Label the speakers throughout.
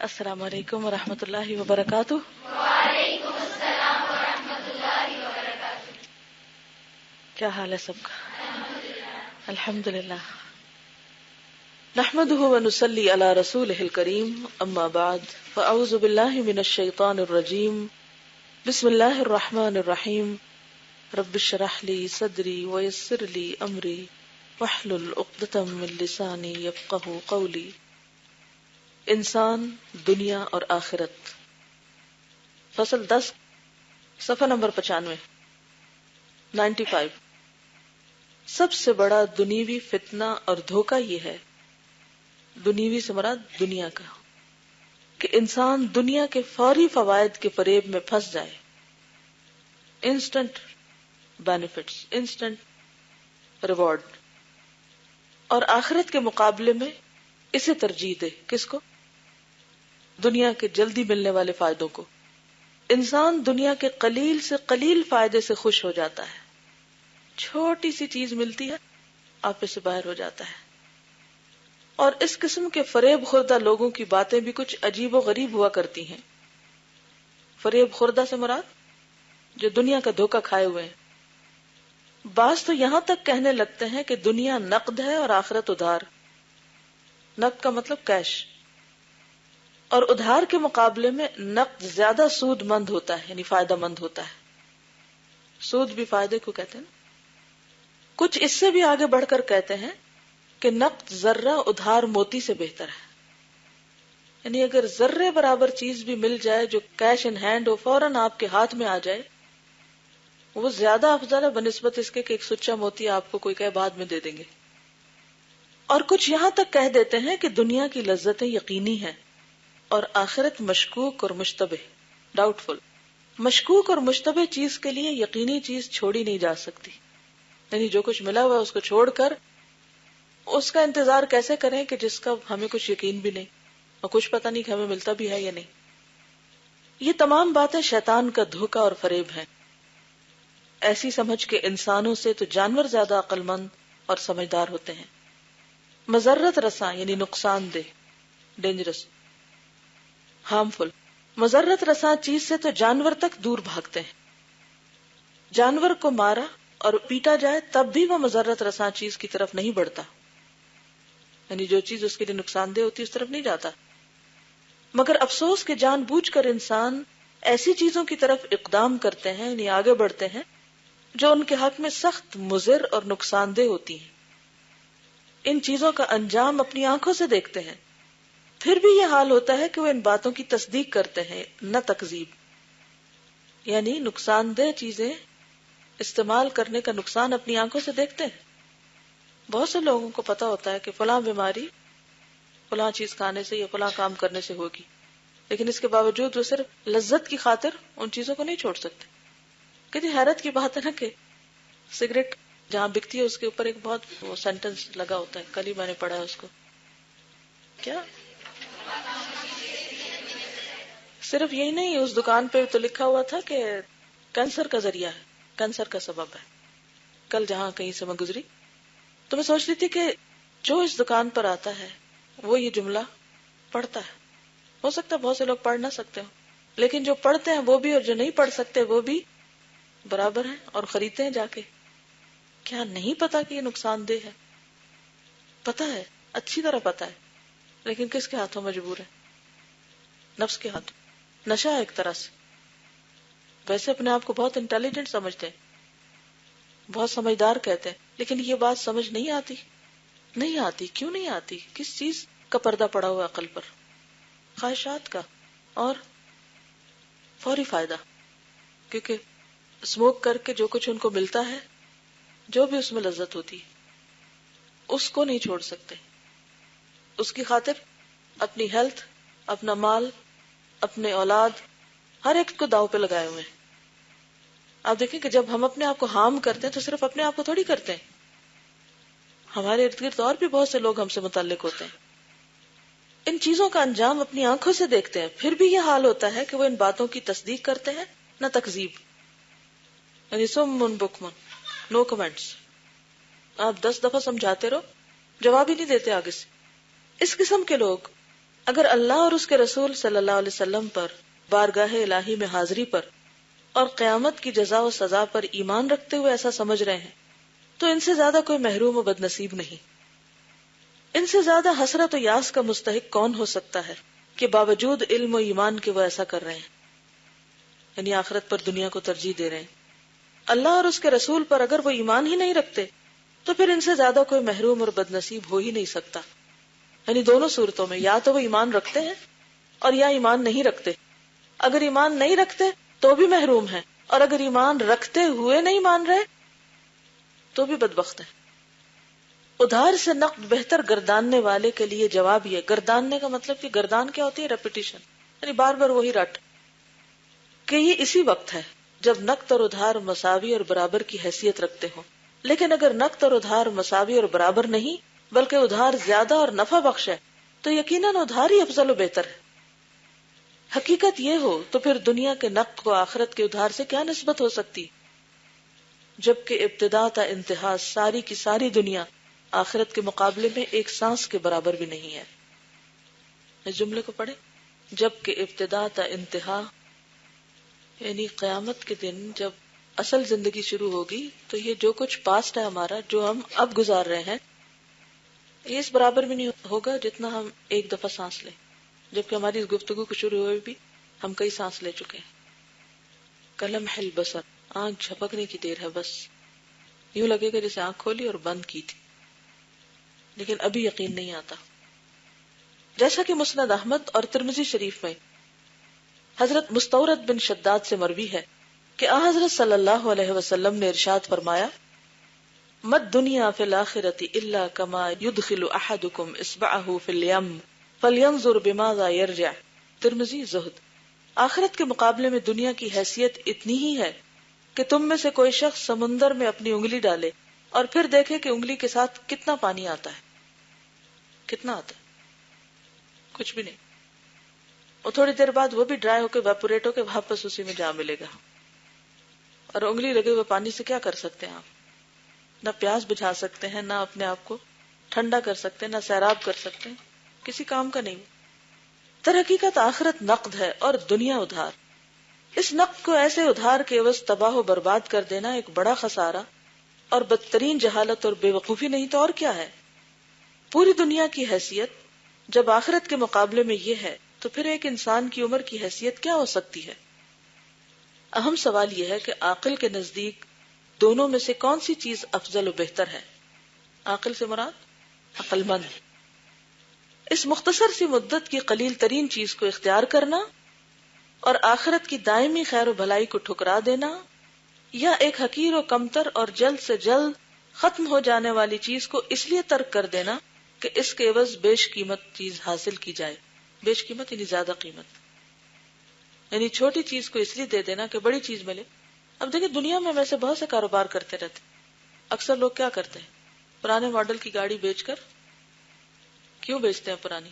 Speaker 1: السلام علیکم ورحمۃ اللہ وبرکاتہ۔
Speaker 2: وعلیکم السلام ورحمۃ اللہ وبرکاتہ۔
Speaker 1: کیا حال ہے سب کا؟ الحمد للہ۔ نحمده ونصلی علی رسولہ الکریم، اما بعد فاعوذ باللہ من الشیطان الرجیم، بسم اللہ الرحمن الرحیم۔ رب اشرح لی صدری ویسر لی امری واحلل عقدۃ من لسانی یفقہوا قولی۔ انسان، دنیا اور آخرت، فصل 10، صفحہ نمبر 95۔ سب سے بڑا دنیوی فتنہ اور دھوکہ یہ ہے، دنیوی سے مراد دنیا کا، کہ انسان دنیا کے فوری فوائد کے فریب میں پھنس جائے، انسٹنٹ بینیفٹس، انسٹنٹ ریوارڈ، اور آخرت کے مقابلے میں اسے ترجیح دے۔ کس کو؟ دنیا کے جلدی ملنے والے فائدوں کو۔ انسان دنیا کے قلیل سے قلیل فائدے سے خوش ہو جاتا ہے، چھوٹی سی چیز ملتی ہے آپ اس سے باہر ہو جاتا ہے۔ اور اس قسم کے فریب خوردہ لوگوں کی باتیں بھی کچھ عجیب و غریب ہوا کرتی ہیں۔ فریب خوردہ سے مراد جو دنیا کا دھوکہ کھائے ہوئے ہیں۔ بعض تو یہاں تک کہنے لگتے ہیں کہ دنیا نقد ہے اور آخرت ادھار۔ نقد کا مطلب کیش، اور ادھار کے مقابلے میں نقد زیادہ سود مند ہوتا ہے، یعنی فائدہ مند ہوتا ہے۔ سود بھی فائدے کو کہتے ہیں۔ کچھ اس سے بھی آگے بڑھ کر کہتے ہیں کہ نقد ذرہ ادھار موتی سے بہتر ہے، یعنی اگر ذرے برابر چیز بھی مل جائے جو کیش ان ہینڈ ہو، فوراً آپ کے ہاتھ میں آ جائے، وہ زیادہ افضل ہے بنسبت اس کے کہ ایک سچا موتی آپ کو کوئی کہے بعد میں دے دیں گے۔ اور کچھ یہاں تک کہہ دیتے ہیں کہ دنیا کی لذتیں یقینی ہیں اور آخرت مشکوک اور مشتبہ، ڈاؤٹ فل۔ مشکوک اور مشتبہ چیز کے لیے یقینی چیز چھوڑی نہیں جا سکتی، یعنی جو کچھ ملا ہوا ہے اس کو چھوڑ کر اس کا انتظار کیسے کریں کہ جس کا ہمیں کچھ یقین بھی نہیں اور کچھ پتہ نہیں کہ ہمیں ملتا بھی ہے یا نہیں۔ یہ تمام باتیں شیطان کا دھوکہ اور فریب ہیں، ایسی سمجھ کے انسانوں سے تو جانور زیادہ عقل مند اور سمجھدار ہوتے ہیں۔ مضرت رساں یعنی نقصان دہ، ڈینجرس، ہارمفل۔ مضرت رساں چیز سے تو جانور تک دور بھاگتے ہیں۔ جانور کو مارا اور پیٹا جائے تب بھی وہ مضرت رساں چیز کی طرف نہیں بڑھتا، یعنی جو چیز اس کے لیے نقصان دہ ہوتی ہے اس طرف نہیں جاتا۔ مگر افسوس کہ جان بوجھ کر انسان ایسی چیزوں کی طرف اقدام کرتے ہیں، یعنی آگے بڑھتے ہیں جو ان کے حق میں سخت مضر اور نقصان دہ ہوتی ہیں۔ ان چیزوں کا انجام اپنی آنکھوں سے دیکھتے ہیں، پھر بھی یہ حال ہوتا ہے کہ وہ ان باتوں کی تصدیق کرتے ہیں، نہ تکذیب، یعنی نقصان دہ چیزیں استعمال کرنے کا نقصان اپنی آنکھوں سے دیکھتے ہیں۔ بہت سے لوگوں کو پتا ہوتا ہے کہ فلاں بیماری فلاں چیز کھانے سے یا فلاں کام کرنے سے ہوگی، لیکن اس کے باوجود وہ صرف لذت کی خاطر ان چیزوں کو نہیں چھوڑ سکتے۔ کتنی حیرت کی بات ہے نا کہ سگریٹ جہاں بکتی ہے اس کے اوپر ایک بہت وہ سینٹنس لگا ہوتا ہے، کل ہی میں نے پڑھا ہے اس کو، کیا صرف یہی نہیں، اس دکان پہ تو لکھا ہوا تھا کہ کینسر کا ذریعہ ہے، کینسر کا سبب ہے۔ کل جہاں کہیں سے میں گزری تو میں سوچ رہی تھی کہ جو اس دکان پر آتا ہے وہ یہ جملہ پڑھتا ہے۔ ہو سکتا ہے بہت سے لوگ پڑھ نہ سکتے ہوں، لیکن جو پڑھتے ہیں وہ بھی اور جو نہیں پڑھ سکتے وہ بھی برابر ہیں اور خریدتے ہیں جا کے۔ کیا نہیں پتا کہ یہ نقصان دہ ہے؟ پتا ہے، اچھی طرح پتا ہے، لیکن کس کے ہاتھوں مجبور ہے؟ نفس کے ہاتھوں۔ نشہ ہے ایک طرح سے۔ ویسے اپنے آپ کو بہت انٹیلیجنٹ سمجھتے ہیں، بہت سمجھدار کہتے ہیں، لیکن یہ بات سمجھ نہیں آتی۔ نہیں آتی، کیوں نہیں آتی؟ کس چیز کا پردہ پڑا ہوا عقل پر؟ خواہشات کا اور فوری فائدہ، کیونکہ اسموک کر کے جو کچھ ان کو ملتا ہے، جو بھی اس میں لذت ہوتی ہے، اس کو نہیں چھوڑ سکتے۔ اس کی خاطر اپنی ہیلتھ، اپنا مال، اپنے اولاد، ہر ایک کو داؤ پہ لگائے ہوئے ہیں۔ آپ دیکھیں کہ جب ہم اپنے آپ کو ہارم کرتے ہیں تو صرف اپنے آپ کو تھوڑی کرتے ہیں، ہمارے ارد گرد اور بھی بہت سے لوگ ہم سے متعلق ہوتے ہیں۔ ان چیزوں کا انجام اپنی آنکھوں سے دیکھتے ہیں، پھر بھی یہ حال ہوتا ہے کہ وہ ان باتوں کی تصدیق کرتے ہیں، نہ تکذیب، یعنی سم بکمن، نو کمنٹس۔ آپ 10 دفعہ سمجھاتے رہو، جواب ہی نہیں دیتے آگے سے۔ اس قسم کے لوگ اگر اللہ اور اس کے رسول صلی اللہ علیہ وسلم پر، بارگاہ الہی میں حاضری پر اور قیامت کی جزا و سزا پر ایمان رکھتے ہوئے ایسا سمجھ رہے ہیں تو ان سے زیادہ کوئی محروم و بد نصیب نہیں. ان سے زیادہ حسرت و یاس کا مستحق کون ہو سکتا ہے کہ باوجود علم و ایمان کے وہ ایسا کر رہے ہیں، یعنی آخرت پر دنیا کو ترجیح دے رہے ہیں. اللہ اور اس کے رسول پر اگر وہ ایمان ہی نہیں رکھتے تو پھر ان سے زیادہ کوئی محروم اور بد نصیب ہو ہی نہیں سکتا. یعنی دونوں صورتوں میں یا تو وہ ایمان رکھتے ہیں اور یا ایمان نہیں رکھتے. اگر ایمان نہیں رکھتے تو بھی محروم ہیں، اور اگر ایمان رکھتے ہوئے نہیں مان رہے تو بھی بدبخت ہیں. ادھار سے نقد بہتر گرداننے والے کے لیے جواب یہ، گرداننے کا مطلب کہ گردان کیا ہوتی ہے؟ ریپیٹیشن، یعنی بار بار وہی رٹ، کہ یہ اسی وقت ہے جب نقد اور ادھار مساوی اور برابر کی حیثیت رکھتے ہوں. لیکن اگر نقد اور ادھار مساوی اور برابر نہیں بلکہ ادھار زیادہ اور نفع بخش ہے تو یقیناً ادھار ہی افضل و بہتر ہے. حقیقت یہ ہو تو پھر دنیا کے نقد کو آخرت کے ادھار سے کیا نسبت ہو سکتی، جبکہ ابتدا تا انتہا ساری کی ساری دنیا آخرت کے مقابلے میں ایک سانس کے برابر بھی نہیں ہے. اس جملے کو پڑھیں، جبکہ ابتدا تا انتہا، یعنی قیامت کے دن جب اصل زندگی شروع ہوگی تو یہ جو کچھ پاسٹ ہے ہمارا، جو ہم اب گزار رہے ہیں، یہ اس برابر بھی نہیں ہوگا جتنا ہم ایک دفعہ سانس لیں، جبکہ ہماری اس گفتگو کو شروع ہوئے بھی ہم کئی سانس لے چکے ہیں. کلمح البصر، آنکھ جھپکنے کی دیر ہے، بس یوں لگے گا جیسے آنکھ کھولی اور بند کی تھی، لیکن ابھی یقین نہیں آتا. جیسا کہ مسند احمد اور ترمذی شریف میں حضرت مستورد بن شداد سے مروی ہے کہ حضرت صلی اللہ علیہ وسلم نے ارشاد فرمایا، مد دنیا فی الآخرۃ الا کما یدخل احدکم اصبعہ فی الیم فلینظر بماذا یرجع. ترمذی زہد. آخرت کے مقابلے میں دنیا کی حیثیت اتنی ہی ہے کہ تم میں سے کوئی شخص سمندر میں اپنی انگلی ڈالے اور پھر دیکھے کہ انگلی کے ساتھ کتنا پانی آتا ہے. کتنا آتا ہے؟ کچھ بھی نہیں. اور تھوڑی دیر بعد وہ بھی ڈرائی ہو کے ویپوریٹ ہو کے واپس اسی میں جا ملے گا. اور انگلی لگے ہوئے پانی سے کیا کر سکتے ہیں آپ؟ نہ پیاس بجھا سکتے ہیں، نہ اپنے آپ کو ٹھنڈا کر سکتے ہیں، نہ سیراب کر سکتے ہیں، کسی کام کا نہیں. در حقیقت آخرت نقد ہے اور دنیا ادھار. اس نقد کو ایسے ادھار کے عوض تباہ و برباد کر دینا ایک بڑا خسارہ اور بدترین جہالت اور بے وقوفی نہیں تو اور کیا ہے. پوری دنیا کی حیثیت جب آخرت کے مقابلے میں یہ ہے تو پھر ایک انسان کی عمر کی حیثیت کیا ہو سکتی ہے؟ اہم سوال یہ ہے کہ عاقل کے نزدیک دونوں میں سے کون سی چیز افضل و بہتر ہے؟ عاقل سے مراد عقل مند. اس مختصر سی مدت کی قلیل ترین چیز کو اختیار کرنا اور آخرت کی دائمی خیر و بھلائی کو ٹھکرا دینا، یا ایک حقیر و کمتر اور جلد سے جلد ختم ہو جانے والی چیز کو اس لیے ترک کر دینا کہ اس کے عوض بیش قیمت چیز حاصل کی جائے. بیش قیمت یعنی زیادہ قیمت، یعنی چھوٹی چیز کو اس لیے دے دینا کہ بڑی چیز ملے. اب دیکھیں دنیا میں ویسے بہت سے کاروبار کرتے رہتے. اکثر لوگ کیا کرتے ہیں؟ پرانے ماڈل کی گاڑی بیچ کر، کیوں بیچتے ہیں پرانی؟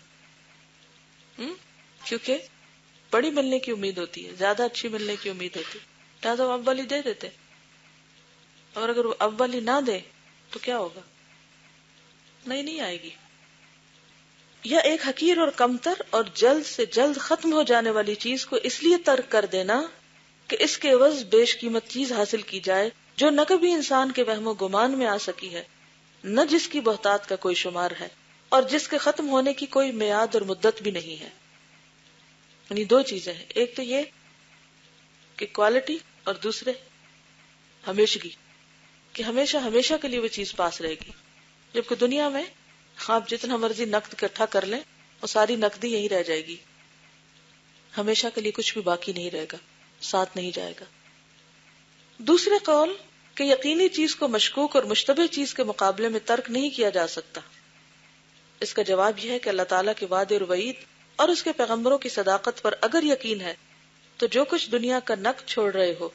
Speaker 1: کیونکہ بڑی ملنے کی امید ہوتی ہے، زیادہ اچھی ملنے کی امید ہوتی ہے، لہٰذا وہ اب والی دے دیتے. اور اگر وہ اب والی نہ دے تو کیا ہوگا؟ نہیں آئے گی. یا ایک حقیر اور کمتر اور جلد سے جلد ختم ہو جانے والی چیز کو اس لیے ترک کر دینا کہ اس کے عوض بیش قیمت چیز حاصل کی جائے جو نہ کبھی انسان کے وہم و گمان میں آ سکی ہے، نہ جس کی بہتات کا کوئی شمار ہے، اور جس کے ختم ہونے کی کوئی میعاد اور مدت بھی نہیں ہے. یعنی دو چیزیں ہیں، ایک تو یہ کہ کوالٹی، اور دوسرے ہمیشگی، کہ ہمیشہ کے لیے وہ چیز پاس رہے گی. جبکہ دنیا میں آپ جتنا مرضی نقد اکٹھا کر لیں وہ ساری نقدی یہی رہ جائے گی، ہمیشہ کے لیے کچھ بھی باقی نہیں رہے گا، ساتھ نہیں جائے گا. دوسرے قول کہ یقینی چیز کو مشکوک اور مشتبہ چیز کے مقابلے میں ترک نہیں کیا جا سکتا. اس کا جواب یہ ہے کہ اللہ تعالیٰ کے وعدے اور وعید اور اس کے پیغمبروں کی صداقت پر اگر یقین ہے تو جو کچھ دنیا کا نقد چھوڑ رہے ہو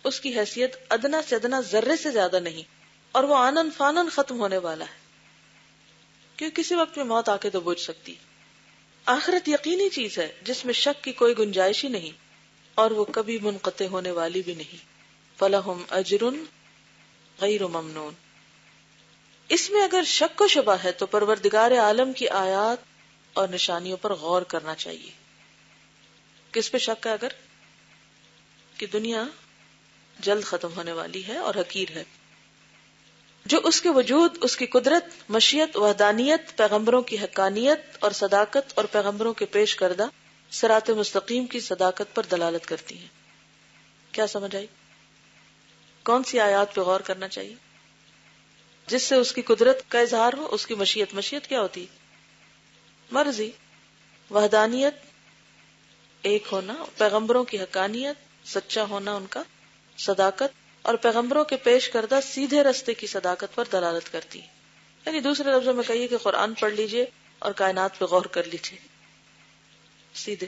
Speaker 1: اس کی حیثیت ادنا سے ادنا ذرے سے زیادہ نہیں، اور وہ آنن فانن ختم ہونے والا ہے، کیونکہ کسی وقت میں موت آ کے تو بوجھ سکتی. آخرت یقینی چیز ہے جس میں شک کی کوئی گنجائش ہی نہیں، اور وہ کبھی منقطع ہونے والی بھی نہیں. فَلَهُمْ أَجْرٌ غَيْرُ مَمْنُونَ. اس میں اگر شک و شبہ ہے تو پروردگار عالم کی آیات اور نشانیوں پر غور کرنا چاہیے. کس پہ شک ہے؟ اگر کہ دنیا جلد ختم ہونے والی ہے اور حقیر ہے. جو اس کے وجود، اس کی قدرت، مشیت، وحدانیت، پیغمبروں کی حقانیت اور صداقت اور پیغمبروں کے پیش کردہ صراط مستقیم کی صداقت پر دلالت کرتی ہیں. کیا سمجھ آئی؟ کون سی آیات پہ غور کرنا چاہیے؟ جس سے اس کی قدرت کا اظہار ہو، اس کی مشیت. مشیت کیا ہوتی؟ مرضی. وحدانیت، ایک ہونا. پیغمبروں کی حقانیت، سچا ہونا ان کا. صداقت، اور پیغمبروں کے پیش کردہ سیدھے رستے کی صداقت پر دلالت کرتی ہے. یعنی دوسرے لفظوں میں کہیے کہ قرآن پڑھ لیجئے اور کائنات پہ غور کر لیجئے. سیدھے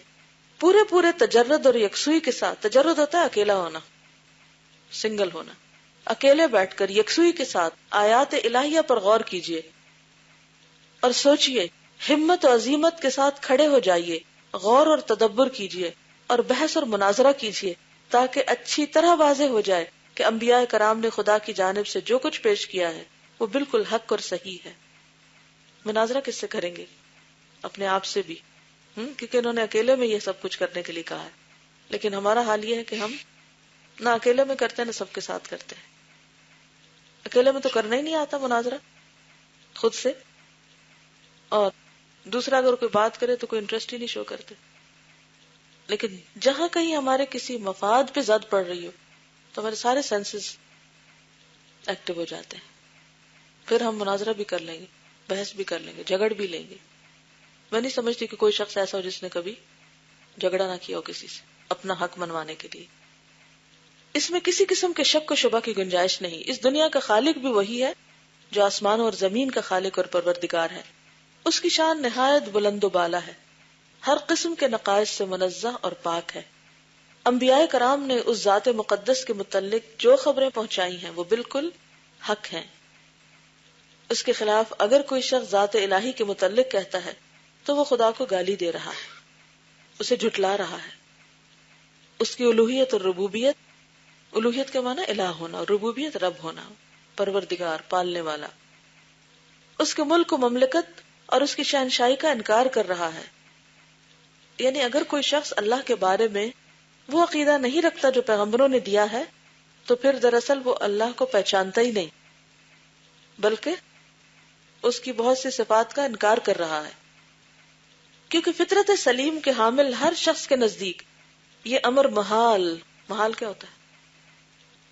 Speaker 1: پورے تجرد اور یکسوئی کے ساتھ. تجرد ہوتا ہے اکیلا ہونا، سنگل ہونا. اکیلے بیٹھ کر یکسوئی کے ساتھ آیات الہیہ پر غور کیجئے اور سوچئے. ہمت و عزیمت کے ساتھ کھڑے ہو جائیے، غور اور تدبر کیجئے اور بحث اور مناظرہ کیجئے تاکہ اچھی طرح واضح ہو جائے کہ انبیاء کرام نے خدا کی جانب سے جو کچھ پیش کیا ہے وہ بالکل حق اور صحیح ہے. مناظرہ کس سے کریں گے؟ اپنے آپ سے بھی، کیونکہ انہوں نے اکیلے میں یہ سب کچھ کرنے کے لیے کہا ہے. لیکن ہمارا حال یہ ہے کہ ہم نہ اکیلے میں کرتے ہیں نہ سب کے ساتھ کرتے ہیں. اکیلے میں تو کرنا ہی نہیں آتا مناظرہ خود سے، اور دوسرا اگر کوئی بات کرے تو کوئی انٹرسٹ ہی نہیں شو کرتے. لیکن جہاں کہیں ہمارے کسی مفاد پہ زد پڑ رہی ہو تو ہمارے سارے سینسز ایکٹیو ہو جاتے ہیں. پھر ہم مناظرہ بھی کر لیں گے، بحث بھی کر لیں گے، جھگڑ بھی لیں گے. میں نہیں سمجھتی کہ کوئی شخص ایسا ہو جس نے کبھی جھگڑا نہ کیا ہو کسی سے اپنا حق منوانے کے لیے. اس میں کسی قسم کے شک و شبہ کی گنجائش نہیں. اس دنیا کا خالق بھی وہی ہے جو آسمان اور زمین کا خالق اور پروردگار ہے. اس کی شان نہایت بلند و بالا ہے، ہر قسم کے نقائص سے منزہ اور پاک ہے. انبیاء کرام نے اس ذات مقدس کے متعلق جو خبریں پہنچائی ہیں وہ بالکل حق ہیں. اس کے خلاف اگر کوئی شخص ذات الہی کے متعلق کہتا ہے تو وہ خدا کو گالی دے رہا ہے، اسے جھٹلا رہا ہے. اس کی الوہیت اور ربوبیت، الوہیت کا معنی الہ ہونا اور ربوبیت رب ہونا، پروردگار، پالنے والا، اس کے ملک و مملکت اور اس کی شہنشاہی کا انکار کر رہا ہے. یعنی اگر کوئی شخص اللہ کے بارے میں وہ عقیدہ نہیں رکھتا جو پیغمبروں نے دیا ہے تو پھر دراصل وہ اللہ کو پہچانتا ہی نہیں، بلکہ اس کی بہت سی صفات کا انکار کر رہا ہے. کیونکہ فطرت سلیم کے حامل ہر شخص کے نزدیک یہ امر محال کیا ہوتا ہے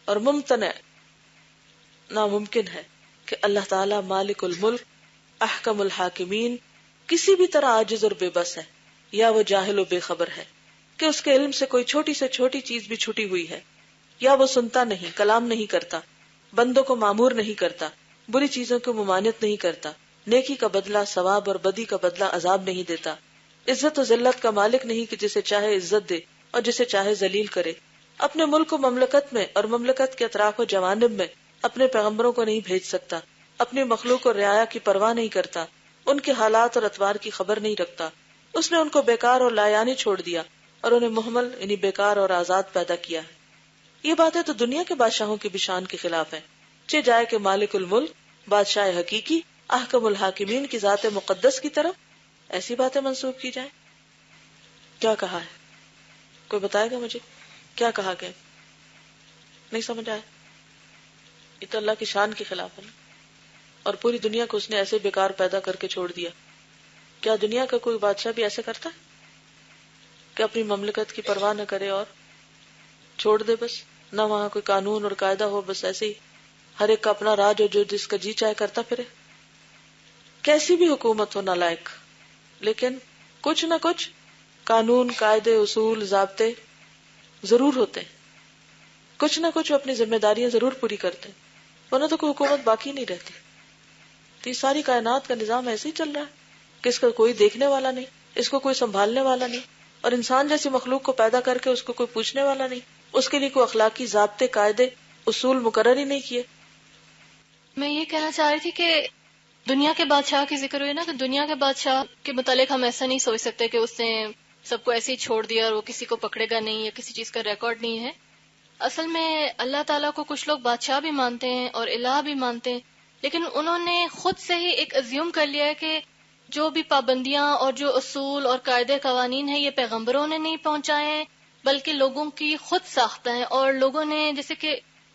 Speaker 1: اور ممتنع، ناممکن ہے کہ اللہ تعالی مالک الملک، احکم الحاکمین کسی بھی طرح عاجز اور بے بس ہے، یا وہ جاہل و بے خبر ہے کہ اس کے علم سے کوئی چھوٹی سے چھوٹی چیز بھی چھٹی ہوئی ہے، یا وہ سنتا نہیں، کلام نہیں کرتا، بندوں کو معمور نہیں کرتا، بری چیزوں کی ممانعت نہیں کرتا، نیکی کا بدلہ ثواب اور بدی کا بدلہ عذاب نہیں دیتا، عزت و ذلت کا مالک نہیں کہ جسے چاہے عزت دے اور جسے چاہے ذلیل کرے، اپنے ملک و مملکت میں اور مملکت کے اطراف و جوانب میں اپنے پیغمبروں کو نہیں بھیج سکتا، اپنی مخلوق اور رعایا کی پرواہ نہیں کرتا، ان کے حالات اور اطوار کی خبر نہیں رکھتا. اس نے ان کو بیکار اور لایانی چھوڑ دیا اور انہیں محمل یعنی بیکار اور آزاد پیدا کیا ہے. یہ باتیں تو دنیا کے بادشاہوں کی بھی شان کے خلاف ہیں. چہ جائے کہ مالک الملک، بادشاہ حقیقی، احکم الحاکمین کی ذات مقدس کی طرف ایسی باتیں منسوب کی جائیں. کیا کہا ہے؟ کوئی بتائے گا مجھے کیا کہا گیا؟ نہیں سمجھ آیا؟ یہ تو اللہ کی شان کے خلاف ہے نا. اور پوری دنیا کو اس نے ایسے بیکار پیدا کر کے چھوڑ دیا. کیا دنیا کا کوئی بادشاہ بھی ایسے کرتا ہے کہ اپنی مملکت کی پرواہ نہ کرے اور چھوڑ دے بس؟ نہ وہاں کوئی قانون اور قاعدہ ہو، بس ایسے ہی ہر ایک کا اپنا راج ہو، جو جس کا جی چاہے کرتا پھرے. کیسی بھی حکومت ہو نالائق، لیکن کچھ نہ کچھ قانون، قاعدے، اصول، ضابطے ضرور ہوتے ہیں. کچھ نہ کچھ اپنی ذمہ داریاں ضرور پوری کرتے ہیں، ورنہ تو کوئی حکومت باقی نہیں رہتی. تو یہ ساری کائنات کا نظام ایسے ہی چل رہا ہے کہ اس کا کوئی دیکھنے والا نہیں، اس کو کوئی سنبھالنے والا نہیں، اور انسان جیسی مخلوق کو پیدا کر کے اس کو کوئی پوچھنے والا نہیں، اس کے لیے کوئی اخلاقی ضابطے، قاعدے، اصول مقرر ہی نہیں کیے.
Speaker 3: میں یہ کہنا چاہ رہی تھی کہ دنیا کے بادشاہ کی ذکر ہوئی نا، کہ دنیا کے بادشاہ کے متعلق ہم ایسا نہیں سوچ سکتے کہ اس نے سب کو ایسے ہی چھوڑ دیا اور وہ کسی کو پکڑے گا نہیں یا کسی چیز کا ریکارڈ نہیں ہے. اصل میں اللہ تعالیٰ کو کچھ لوگ بادشاہ بھی مانتے ہیں اور الہ بھی مانتے ہیں، لیکن انہوں نے خود سے ہی ایک ازیوم کر لیا ہے کہ جو بھی پابندیاں اور جو اصول اور قاعدے قوانین ہیں یہ پیغمبروں نے نہیں پہنچائے ہیں بلکہ لوگوں کی خود ساختہ ہیں. اور لوگوں نے جیسے کہ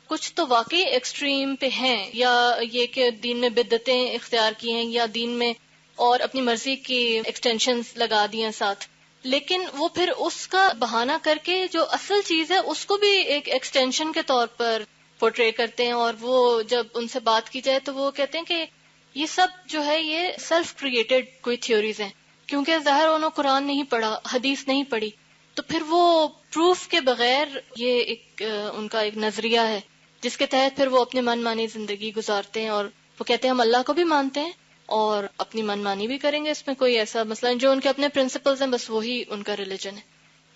Speaker 3: کچھ تو واقعی ایکسٹریم پہ ہیں، یا یہ کہ دین میں بدعتیں اختیار کی ہیں یا دین میں اور اپنی مرضی کی ایکسٹینشنز لگا دی ہیں ساتھ، لیکن وہ پھر اس کا بہانہ کر کے جو اصل چیز ہے اس کو بھی ایک ایکسٹینشن کے طور پر پورٹری کرتے ہیں. اور وہ جب ان سے بات کی جائے تو وہ کہتے ہیں کہ یہ سب جو ہے یہ سیلف کریٹڈ کوئی تھیوریز ہیں، کیونکہ ظاہر انہوں قرآن نہیں پڑھا، حدیث نہیں پڑھی، تو پھر وہ پروف کے بغیر یہ ایک ان کا ایک نظریہ ہے جس کے تحت پھر وہ اپنے من مانی زندگی گزارتے ہیں. اور وہ کہتے ہیں ہم اللہ کو بھی مانتے ہیں اور اپنی من مانی بھی کریں گے، اس میں کوئی ایسا مسئلہ نہیں، جو ان کے اپنے پرنسپلز ہیں بس وہی ان کا ریلیجن ہے.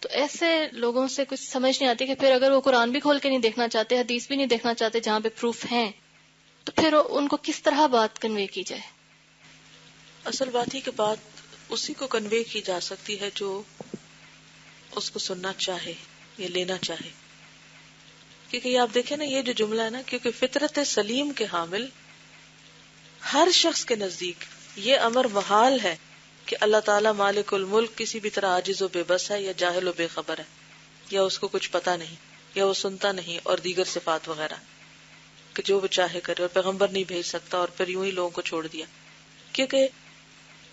Speaker 3: تو ایسے لوگوں سے کچھ سمجھ نہیں آتی کہ پھر اگر وہ قرآن بھی کھول کے نہیں دیکھنا چاہتے، حدیث بھی نہیں دیکھنا چاہتے جہاں پہ پروف ہیں، تو پھر ان کو کس طرح بات کنوے کی جائے.
Speaker 1: اصل بات ہی کہ بات اسی کو کنوے کی جا سکتی ہے جو اس کو سننا چاہے یا لینا چاہے. کیونکہ یہ آپ دیکھیں نا، یہ جو جملہ ہے نا، کیونکہ فطرت سلیم کے حامل ہر شخص کے نزدیک یہ امر محال ہے کہ اللہ تعالیٰ مالک الملک کسی بھی طرح عاجز و بے بس ہے یا جاہل و بے خبر ہے، یا اس کو کچھ پتا نہیں، یا وہ سنتا نہیں، اور دیگر صفات وغیرہ کہ جو وہ چاہے کرے، اور پیغمبر نہیں بھیج سکتا اور پھر یوں ہی لوگوں کو چھوڑ دیا. کیونکہ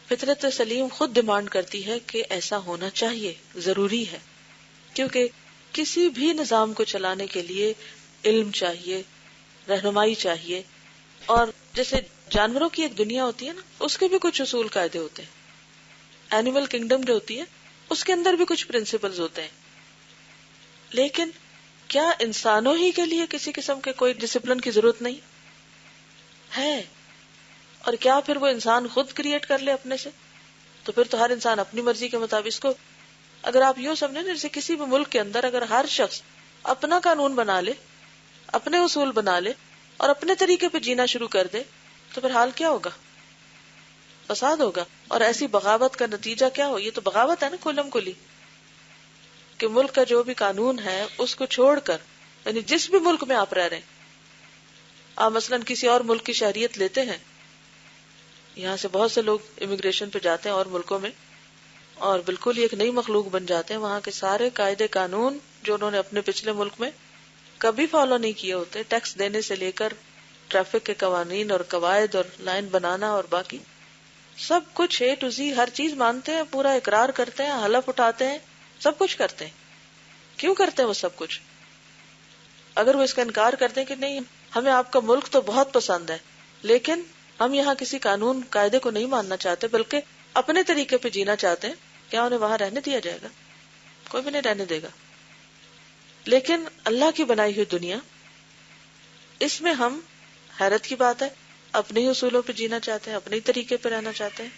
Speaker 1: فطرت سلیم خود ڈیمانڈ کرتی ہے کہ ایسا ہونا چاہیے، ضروری ہے. کیونکہ کسی بھی نظام کو چلانے کے لیے علم چاہیے، رہنمائی چاہیے. اور جیسے جانوروں کی ایک دنیا ہوتی ہے نا، اس کے بھی کچھ اصول قاعدے ہوتے ہیں. اینیمل کنگڈم جو ہوتی ہے اس کے اندر بھی کچھ پرنسپلز ہوتے ہیں. لیکن کیا انسانوں ہی کے لیے کسی قسم کے کوئی ڈسپلن کی ضرورت نہیں ہے؟ اور کیا پھر وہ انسان خود کریٹ کر لے اپنے سے؟ تو پھر تو ہر انسان اپنی مرضی کے مطابق. اس کو اگر آپ یوں سمجھیں، جیسے کسی بھی ملک کے اندر اگر ہر شخص اپنا قانون بنا لے، اپنے اصول بنا لے اور اپنے طریقے پہ جینا شروع کر دے، تو پھر حال کیا ہوگا؟ فساد ہوگا. اور ایسی بغاوت کا نتیجہ کیا ہو؟ یہ تو بغاوت ہے نا کلم کلی، کہ ملک کا جو بھی قانون ہے اس کو چھوڑ کر، یعنی جس بھی ملک میں آپ رہ رہے ہیں، آپ مثلاً کسی اور ملک کی شہریت لیتے ہیں، یہاں سے بہت سے لوگ امیگریشن پہ جاتے ہیں اور ملکوں میں، اور بالکل ہی ایک نئی مخلوق بن جاتے ہیں. وہاں کے سارے قاعدے قانون جو انہوں نے اپنے پچھلے ملک میں کبھی فالو نہیں کیے ہوتے، ٹیکس دینے سے لے کر ٹریفک کے قوانین اور قواعد اور لائن بنانا اور باقی سب کچھ A to Z ہر چیز مانتے ہیں، پورا اقرار کرتے ہیں، حلف اٹھاتے ہیں، سب کچھ کرتے ہیں. کیوں کرتے ہیں وہ سب کچھ؟ اگر وہ اس کا انکار کرتے ہیں کہ نہیں ہمیں آپ کا ملک تو بہت پسند ہے، لیکن ہم یہاں کسی قانون قاعدے کو نہیں ماننا چاہتے بلکہ اپنے طریقے پہ جینا چاہتے ہیں، کیا انہیں وہاں رہنے دیا جائے گا؟ کوئی بھی نہیں رہنے دے گا. لیکن اللہ کی بنائی ہوئی دنیا، اس میں ہم، حیرت کی بات ہے، اپنے ہی اصولوں پہ جینا چاہتے ہیں، اپنے ہی طریقے پہ رہنا چاہتے ہیں.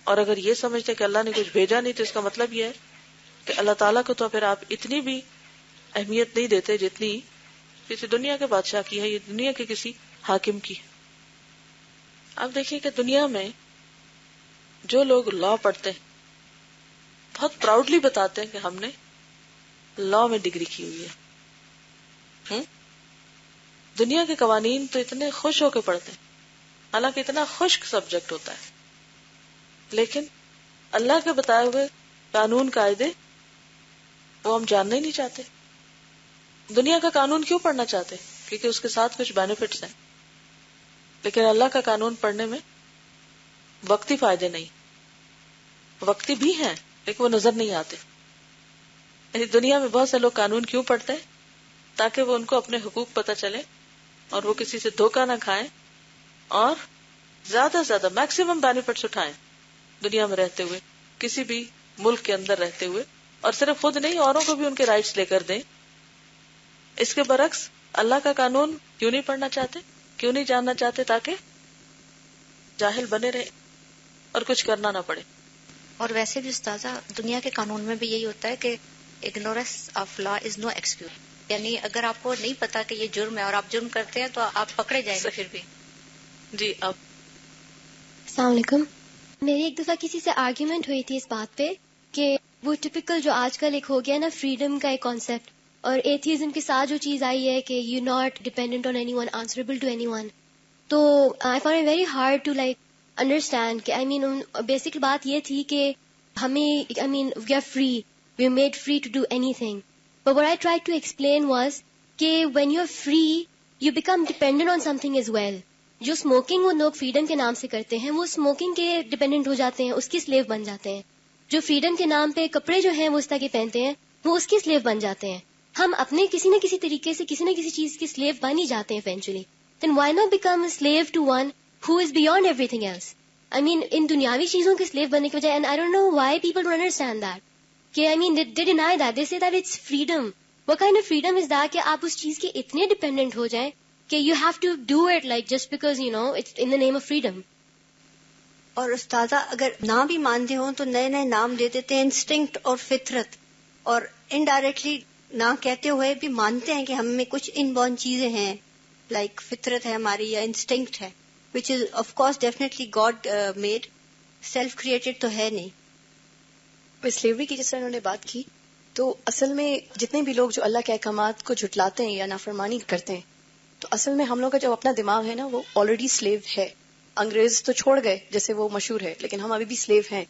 Speaker 1: اور اگر یہ سمجھتے کہ اللہ نے کچھ بھیجا نہیں، تو اس کا مطلب یہ ہے کہ اللہ تعالیٰ کو تو پھر آپ اتنی بھی اہمیت نہیں دیتے جتنی کسی دنیا کے بادشاہ کی ہے، یہ دنیا کے کسی حاکم کی ہے. آپ دیکھیے کہ دنیا میں جو لوگ لا پڑھتے ہیں بہت پراؤڈلی بتاتے ہیں کہ ہم نے لا میں ڈگری کی ہوئی ہے. دنیا کے قوانین تو اتنے خوش ہو کے پڑھتے ہیں، حالانکہ اتنا خشک سبجیکٹ ہوتا ہے، لیکن اللہ کے بتائے ہوئے قانون قاعدے وہ ہم جاننا ہی نہیں چاہتے. دنیا کا قانون کیوں پڑھنا چاہتے؟ کیونکہ اس کے ساتھ کچھ بینیفٹس ہیں، لیکن اللہ کا قانون پڑھنے میں وقتی فائدے نہیں، وقتی بھی ہیں لیکن وہ نظر نہیں آتے. یعنی دنیا میں بہت سے لوگ قانون کیوں پڑھتے ہیں؟ تاکہ وہ ان کو اپنے حقوق پتہ چلے اور وہ کسی سے دھوکہ نہ کھائیں اور زیادہ سے زیادہ میکسیمم بینیفٹس اٹھائیں دنیا میں رہتے ہوئے، کسی بھی ملک کے اندر رہتے ہوئے، اور صرف خود نہیں اوروں کو بھی ان کے رائٹس لے کر دیں. اس کے برعکس اللہ کا قانون کیوں نہیں پڑھنا چاہتے، کیوں نہیں جاننا چاہتے؟ تاکہ جاہل بنے رہے اور کچھ کرنا نہ پڑے.
Speaker 4: اور ویسے بھی استاذہ دنیا کے قانون میں بھی یہی ہوتا ہے کہ ignorance of law is no excuse, یعنی اگر آپ کو نہیں پتا کہ یہ جرم ہے اور آپ جرم کرتے ہیں تو آپ پکڑے جائیں گے پھر بھی.
Speaker 1: جی اب
Speaker 5: السلام علیکم. میری ایک دفعہ کسی سے آرگیومنٹ ہوئی تھی اس بات پہ کہ وہ ٹپیکل جو آج کل ایک ہو گیا نا فریڈم کا ایک کانسیپٹ، اور ایتھیزم کے ساتھ جو چیز آئی ہے کہ you not dependent on anyone, answerable to anyone. تو I find it very hard to like understand کہ بیسک بات یہ تھی کہ ہمیں we are free, we are made free to do anything. But what I try to explain was کہ when you are free you become dependent on something as well. جو smoking وہ لوگ freedom کے نام سے کرتے ہیں, وہ اسموکنگ کے ڈیپینڈنٹ ہو جاتے ہیں, اس کی سلیو بن جاتے ہیں. جو فریڈم کے نام پہ کپڑے جو ہیں وہ اس طرح کے پہنتے ہیں, وہ اس کی سلیو بن جاتے ہیں. ہم اپنے کسی نہ کسی طریقے سے کسی نہ کسی چیز کی سلیو بن ہی جاتے ہیں eventually. Then why not become a slave to one who is beyond everything else. ان دنیاوی چیزوں کے سلیو بننے کی بجائے, and I don't know why people don't understand that. کہ they deny that. They say that it's freedom. What kind of freedom is that کہ آپ اس چیز کے اتنے ڈیپینڈنٹ ہو جائیں کہ you have to do it like just because it's in the name of freedom.
Speaker 4: اور استاذہ اگر نہ بھی مانتے ہوں تو نئے نئے نام دے دیتے ہیں, انسٹنکٹ اور فطرت, اور انڈائریکٹلی نہ کہتے ہوئے بھی مانتے ہیں کہ ہم میں کچھ ان بورن چیزیں ہیں, لائک فطرت ہے ہماری یا انسٹنکٹ ہے, which is of course definitely God made, self created تو ہے نہیں.
Speaker 6: سلیوری کی جس طرح انہوں نے بات کی, تو اصل میں جتنے بھی لوگ جو اللہ کے احکامات کو جھٹلاتے ہیں یا نافرمانی کرتے ہیں, تو اصل میں ہم لوگ کا جو اپنا دماغ ہے نا وہ آلریڈی سلیو ہے. انگریز تو چھوڑ گئے جیسے وہ مشہور ہے, لیکن ہم ابھی بھی سلیو ہیں.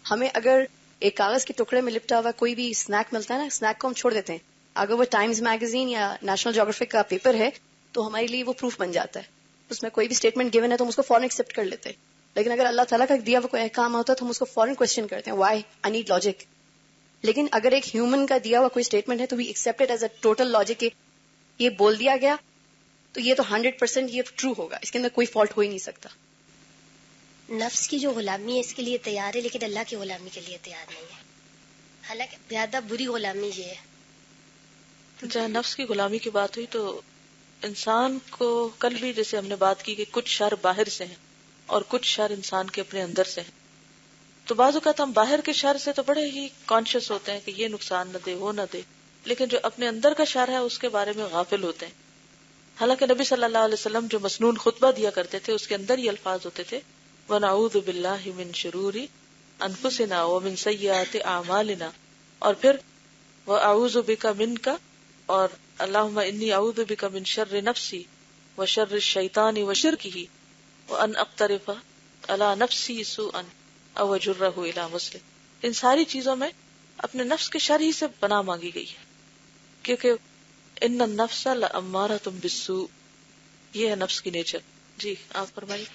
Speaker 6: ہمیں اگر ایک کاغذ کے ٹکڑے میں لپٹا ہوا کوئی بھی اسنیک ملتا ہے نا, اسنیک کو ہم چھوڑ دیتے ہیں. اگر وہ ٹائمز میگزین یا نیشنل جیوگرافک کا پیپر ہے تو ہمارے لیے وہ پروف بن جاتا ہے. اس میں کوئی بھی اسٹیٹمنٹ گیون ہے تو ہم اس کو فوراً ایکسیپٹ کر لیتے ہیں. لیکن اگر اللہ تعالیٰ کا دیا ہوا کوئی احکام ہوتا ہے تو ہم اس کو فوراً کوشچن کرتے ہیں, وائی, آئی نیڈ لاجک. لیکن اگر ایک ہیومن کا دیا ہوا کوئی اسٹیٹمنٹ ہے تو we accept it as a total logic, کہ یہ بول دیا گیا تو یہ تو 100% یہ ٹرو ہوگا, اس کے اندر کوئی فالٹ ہو ہی نہیں سکتا.
Speaker 7: نفس کی جو غلامی ہے اس کے لیے تیار ہے, لیکن اللہ کی غلامی کے لیے تیار نہیں ہے. حالانکہ زیادہ بری غلامی یہ ہے.
Speaker 1: جہاں نفس کی غلامی کی بات ہوئی تو انسان کو کل بھی جیسے ہم نے بات کی کہ کچھ شر باہر سے ہیں اور کچھ شر انسان کے اپنے اندر سے ہیں. تو بعض اوقات ہم باہر کے شر سے تو بڑے ہی کانشیس ہوتے ہیں کہ یہ نقصان نہ دے, وہ نہ دے, لیکن جو اپنے اندر کا شر ہے اس کے بارے میں غافل ہوتے ہیں. حالانکہ نبی صلی اللہ علیہ وسلم جو مسنون خطبہ دیا کرتے تھے اس کے اندر یہ الفاظ ہوتے تھے, وَنَعُوذُ بِاللَّهِ مِن شُرُورِ أَنفُسِنَا وَمِن سَيِّئَاتِ أَعْمَالِنَا, اور پھر وَأَعُوذُ بِكَ مِنْكَ, اور اللہم انی اعوذ بک من شر نفسی وشر الشیطان وشرکہ وان اقترف علی نفسی سوءا او اجرہ الی مسلم. ان ساری چیزوں میں اپنے نفس کے شر ہی سے پناہ مانگی گئی ہے, کیونکہ ان النفس لامارۃ بالسوء, یہ ہے نفس کی نیچر. جی آپ فرمائیے.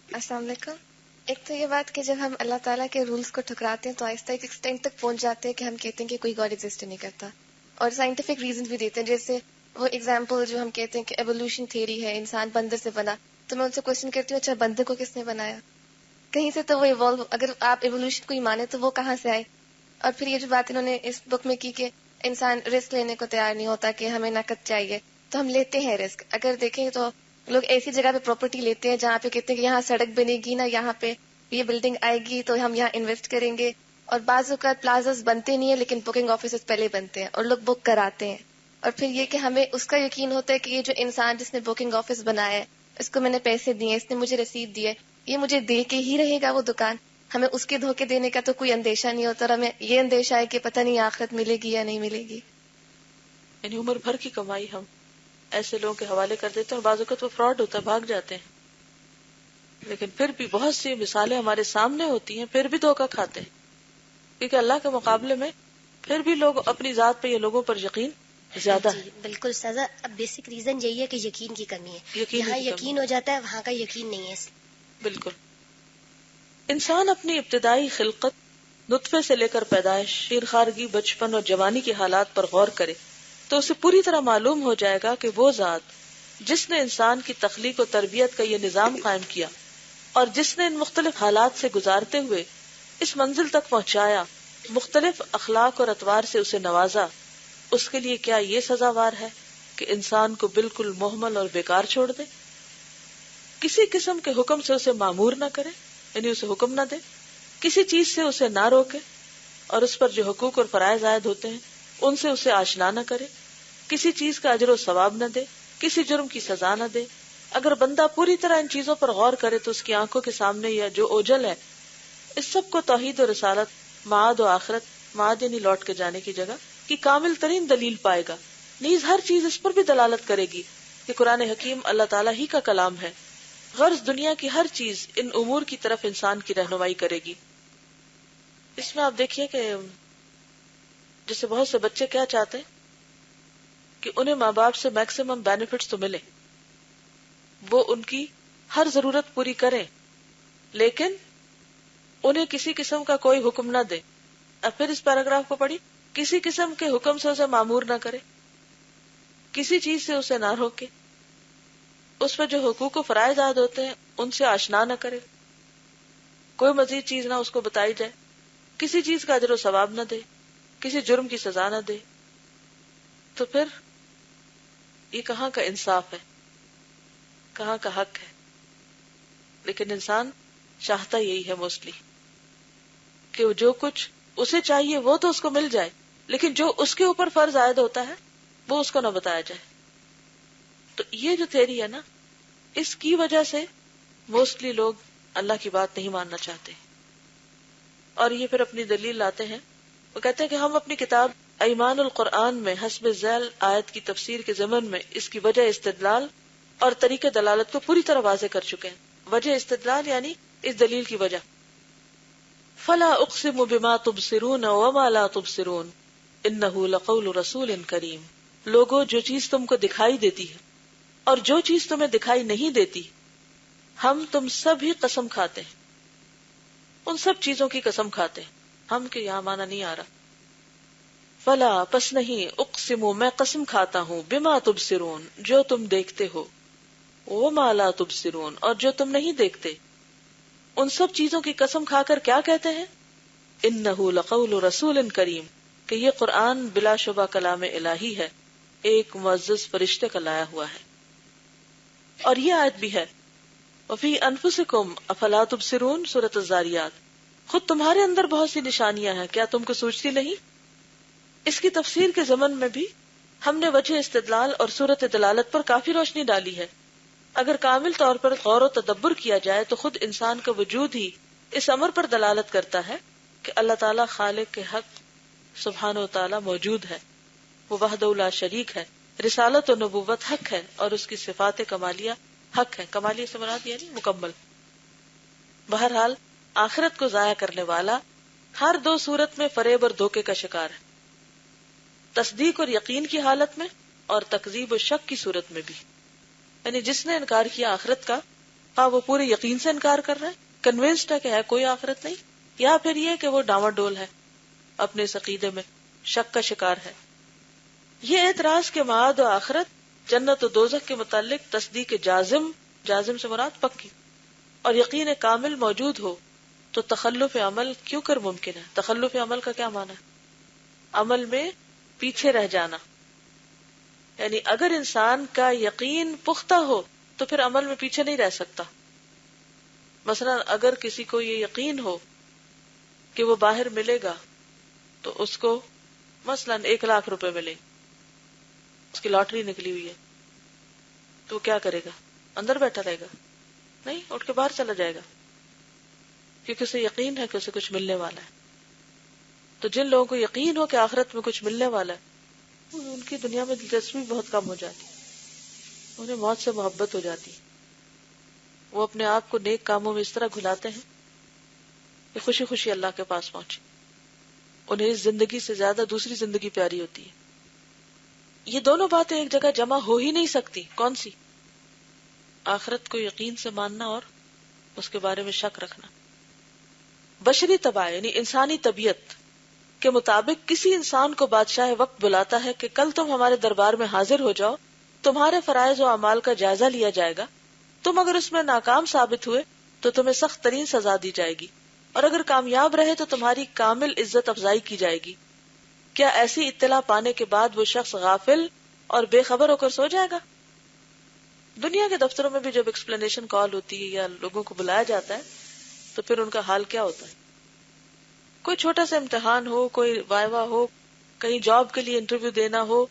Speaker 8: السلام علیکم. ایک تو یہ بات کہ جب ہم اللہ تعالیٰ کے رولز کو ٹھکراتے ہیں تو آہستہ ایک ایکسٹینٹ تک پہنچ جاتے ہیں کہ ہم کہتے ہیں کہ کوئی گاڈ ایگزسٹ نہیں کرتا, اور سائنٹیفک ریزن بھی دیتے ہیں. جیسے وہ ایگزامپل جو ہم کہتے ہیں کہ ایوولوشن تھیوری ہے, انسان بندر سے بنا, تو میں ان سے کوشچن کرتی ہوں اچھا بندر کو کس نے بنایا؟ کہیں سے تو وہ ایوالو, اگر آپ ایوولوشن کو ہی مانے تو وہ کہاں سے آئے؟ اور پھر یہ جو بات انہوں نے اس بک میں کی کہ انسان رسک لینے کو تیار نہیں ہوتا, کہ ہمیں نقد چاہیے, تو ہم لیتے ہیں رسک. اگر دیکھیں تو لوگ ایسی جگہ پہ پراپرٹی لیتے ہیں جہاں پہ کہتے ہیں کہ یہاں سڑک بنے گی نا, یہاں پہ یہ بلڈنگ آئے گی تو ہم یہاں انویسٹ کریں گے. اور بعض اوقات پلازاز بنتے نہیں ہیں لیکن بکنگ آفیسز پہلے بنتے ہیں اور لوگ بک کراتے ہیں. اور پھر یہ کہ ہمیں اس کا یقین ہوتا ہے کہ یہ جو انسان جس نے بکنگ آفس بنایا ہے, اس کو میں نے پیسے دیے, اس نے مجھے رسید دی ہے, یہ مجھے دے کے ہی رہے گا وہ دکان. ہمیں اس کے دھوکے دینے کا تو کوئی اندیشہ نہیں ہوتا, اور ہمیں یہ اندیشہ ہے کہ پتہ نہیں آخرت ملے گی یا نہیں ملے گی.
Speaker 1: یعنی عمر بھر کی کمائی ہم ایسے لوگوں کے حوالے کر دیتے ہیں, اور بعض اوقات وہ فراڈ ہوتا ہے, بھاگ جاتے ہیں. لیکن پھر بھی بہت سی مثالیں ہمارے سامنے ہوتی ہیں, پھر بھی دھوکہ کھاتے ہیں, کیونکہ اللہ کے مقابلے میں پھر بھی لوگ اپنی ذات پہ یہ لوگوں پر یقین زیادہ ہے.
Speaker 7: بالکل سزا. اب بیسک ریزن یہی ہے کہ یقین کی کمی ہے. یہاں یقین ہو جاتا ہے, وہاں کا یقین نہیں ہے.
Speaker 1: بالکل. انسان اپنی ابتدائی خلقت نطفے سے لے کر پیدائش, شیرخوارگی, بچپن اور جوانی کے حالات پر غور کرے تو اسے پوری طرح معلوم ہو جائے گا کہ وہ ذات جس نے انسان کی تخلیق و تربیت کا یہ نظام قائم کیا اور جس نے ان مختلف حالات سے گزارتے ہوئے اس منزل تک پہنچایا, مختلف اخلاق اور اطوار سے اسے نوازا, اس کے لیے کیا یہ سزاوار ہے کہ انسان کو بالکل مہمل اور بیکار چھوڑ دے, کسی قسم کے حکم سے اسے مامور نہ کرے, یعنی اسے حکم نہ دے, کسی چیز سے اسے نہ روکے, اور اس پر جو حقوق اور فرائض عائد ہوتے ہیں ان سے اسے آشنا نہ کرے, کسی چیز کا اجر و ثواب نہ دے, کسی جرم کی سزا نہ دے. اگر بندہ پوری طرح ان چیزوں پر غور کرے تو اس کی آنکھوں کے سامنے یا جو اوجل ہے اس سب کو توحید و رسالت, معاد و آخرت, معاد یعنی لوٹ کے جانے کی جگہ, کی کامل ترین دلیل پائے گا. نیز ہر چیز اس پر بھی دلالت کرے گی کہ قرآن حکیم اللہ تعالیٰ ہی کا کلام ہے غرض دنیا کی ہر چیز ان امور کی طرف انسان کی رہنمائی کرے گی. اس میں آپ دیکھیے کہ جیسے بہت سے بچے کیا چاہتے ہیں کہ انہیں ماں باپ سے میکسیمم بینیفٹس تو ملے، وہ ان کی ہر ضرورت پوری کریں، لیکن انہیں کسی قسم کا کوئی حکم نہ دے. اب پھر اس پیراگراف کو پڑھی، کسی قسم کے حکم سے اسے مامور نہ کرے، کسی چیز سے اسے نہ روکے، اس پہ جو حقوق و فرائض عائد ہوتے ہیں ان سے آشنا نہ کرے، کوئی مزید چیز نہ اس کو بتائی جائے، کسی چیز کا اجر و ثواب نہ دے، کسی جرم کی سزا نہ دے. تو پھر یہ کہاں کا انصاف ہے، کہاں کا حق ہے؟ لیکن انسان چاہتا یہی ہے موسٹلی کہ جو کچھ اسے چاہیے وہ تو اس کو مل جائے، لیکن جو اس کے اوپر فرض عائد ہوتا ہے وہ اس کو نہ بتایا جائے. تو یہ جو تھیری ہے نا، اس کی وجہ سے موسٹلی لوگ اللہ کی بات نہیں ماننا چاہتے. اور یہ پھر اپنی دلیل لاتے ہیں، وہ کہتے ہیں کہ ہم اپنی کتاب ایمان القرآن میں حسب ذیل آیت کی تفسیر کے ضمن میں اس کی وجہ استدلال اور طریقہ دلالت کو پوری طرح واضح کر چکے ہیں. وجہ استدلال یعنی اس دلیل کی وجہ. فلا اقسم بما تبصرون وما لا تبصرون انه لقول رسول کریم. لوگوں، جو چیز تم کو دکھائی دیتی ہے اور جو چیز تمہیں دکھائی نہیں دیتی، ہم تم سب ہی قسم کھاتے ہیں، ان سب چیزوں کی قسم کھاتے ہیں. ہم کے یہاں مانا نہیں آ رہا. فلا پس نہیں، اقسم میں قسم کھاتا ہوں، بما تبصرون جو تم دیکھتے ہو، وما لا تبصرون اور جو تم نہیں دیکھتے. ان سب چیزوں کی قسم کھا کر کیا کہتے ہیں؟ انہ لقول رسول کریم، کہ یہ قرآن بلا شبہ کلام الہی ہے، ایک معزز فرشتے کا لایا ہوا ہے. اور یہ آیت بھی ہے، وفی انفسکم افلا تبصرون، سورۃ الذاریات، خود تمہارے اندر بہت سی نشانیاں ہیں، کیا تم کو سوچتی نہیں؟ اس کی تفسیر کے ضمن میں بھی ہم نے وجہ استدلال اور صورت دلالت پر کافی روشنی ڈالی ہے. اگر کامل طور پر غور و تدبر کیا جائے تو خود انسان کا وجود ہی اس امر پر دلالت کرتا ہے کہ اللہ تعالیٰ خالق کے حق سبحانہ و تعالیٰ موجود ہے، وہ وحدہ لا شریک ہے، رسالت و نبوت حق ہے، اور اس کی صفات کمالیہ حق ہے. کمالیہ سے مراد یعنی مکمل. بہرحال آخرت کو ضائع کرنے والا ہر دو صورت میں فریب اور دھوکے کا شکار ہے، تصدیق اور یقین کی حالت میں اور تکذیب و شک کی صورت میں بھی. یعنی جس نے انکار کیا آخرت کا، ہاں وہ پورے یقین سے انکار کر رہا ہے، کنوینسڈ ہے کہ ہے کوئی آخرت نہیں، یا پھر یہ کہ وہ ڈاواں ڈول ہے، اپنے اس عقیدے میں شک کا شکار ہے. یہ اعتراض کے معاد و آخرت، جنت و دوزخ کے متعلق تصدیق جازم سے مراد پکی اور یقین کامل موجود ہو تو تخلف عمل کیوں کر ممکن ہے؟ تخلف عمل کا کیا معنی ہے؟ عمل میں پیچھے رہ جانا. یعنی اگر انسان کا یقین پختہ ہو تو پھر عمل میں پیچھے نہیں رہ سکتا. مثلا اگر کسی کو یہ یقین ہو کہ وہ باہر ملے گا تو اس کو مثلا 1,00,000 روپے ملے، اس کی لاٹری نکلی ہوئی ہے، تو وہ کیا کرے گا؟ اندر بیٹھا رہے گا؟ نہیں، اٹھ کے باہر چلا جائے گا، کیونکہ اسے یقین ہے کہ اسے کچھ ملنے والا ہے. تو جن لوگوں کو یقین ہو کہ آخرت میں کچھ ملنے والا ہے، ان کی دنیا میں دلچسپی بہت کم ہو جاتی، انہیں موت سے محبت ہو جاتی. وہ اپنے آپ کو نیک کاموں میں اس طرح گھلاتے ہیں کہ خوشی خوشی اللہ کے پاس پہنچے. انہیں اس زندگی سے زیادہ دوسری زندگی پیاری ہوتی ہے. یہ دونوں باتیں ایک جگہ جمع ہو ہی نہیں سکتی. کون سی؟ آخرت کو یقین سے ماننا اور اس کے بارے میں شک رکھنا. بشری طبع یعنی انسانی طبیعت کے مطابق کسی انسان کو بادشاہ وقت بلاتا ہے کہ کل تم ہمارے دربار میں حاضر ہو جاؤ، تمہارے فرائض و اعمال کا جائزہ لیا جائے گا، تم اگر اس میں ناکام ثابت ہوئے تو تمہیں سخت ترین سزا دی جائے گی، اور اگر کامیاب رہے تو تمہاری کامل عزت افزائی کی جائے گی. کیا ایسی اطلاع پانے کے بعد وہ شخص غافل اور بے خبر ہو کر سو جائے گا؟ دنیا کے دفتروں میں بھی جب ایکسپلینیشن کال ہوتی ہے یا لوگوں کو بلایا جاتا ہے تو پھر ان کا حال کیا ہوتا ہے؟ کوئی چھوٹا سا امتحان ہو، کوئی وائوا ہو، کہیں جاب کے لیے انٹرویو دینا ہو،